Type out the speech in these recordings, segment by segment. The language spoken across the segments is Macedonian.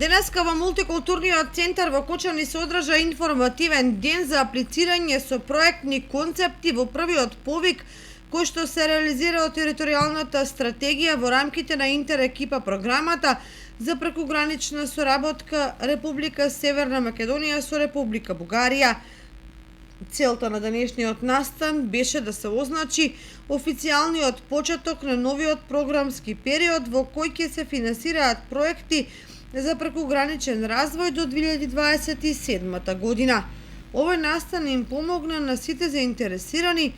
Денеска во мултикултурниот центар во Кочани се одржа информативен ден за аплицирање со проектни концепти во првиот повик кој што се реализира од територијалната стратегија во рамките на интерекипа програмата за прекугранична соработка Република Северна Македонија со Република Бугарија. Целта на денешниот настан беше да се означи официјалниот почеток на новиот програмски период во кој ќе се финансираат проекти за прекуграничен развој до 2027 година. Овој настан им помогна на сите заинтересирани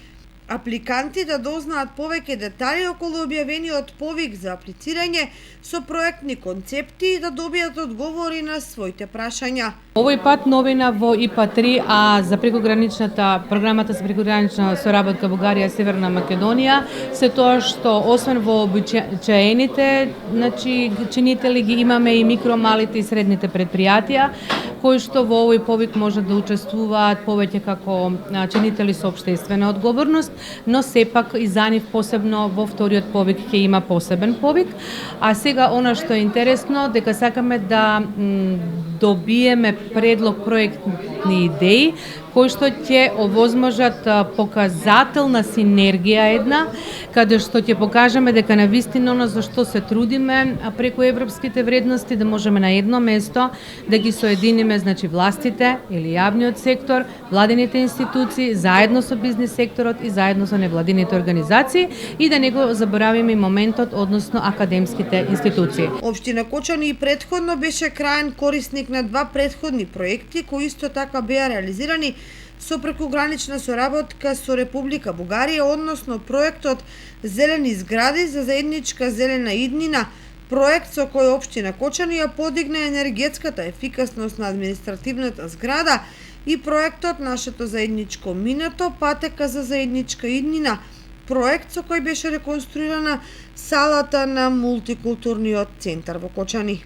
апликанти да дознаат повеќе детали околу објавениот повик за аплицирање со проектни концепти и да добијат одговори на своите прашања. Овој пат новина во ИПА-3, а за прекуграничната програмата за прекугранична соработка Бугарија Северна Македонија се тоа што освен во обичаените, чинители ги имаме и микро, малите и средните предпријатија кои што во овој повик може да учествуваат повеќе како чинители со општествена одговорност, но сепак и за нив посебно во вториот повик ќе има посебен повик. А сега она што е интересно дека сакаме да добиеме предлог проектни идеи кои што ќе овозможат показателна синергија една, каде што ќе покажеме дека навистина оно за што се трудиме преку европските вредности да можеме на едно место да ги соединиме, властите или јавниот сектор, владините институции, заедно со бизнис секторот и заедно со невладините организации и да не го заборавиме моментот, односно академските институции. Општина Кочани и претходно беше краен корисник на два претходни проекти кои исто така беа реализирани со прекугранична соработка со Република Бугарија, односно проектот Зелени згради за заедничка зелена иднина, проект со кој општина Кочани ја подигна енергетската ефикасност на административната зграда и проектот Нашето заедничко минато, патека за заедничка иднина, проект со кој беше реконструирана салата на мултикултурниот центар во Кочани.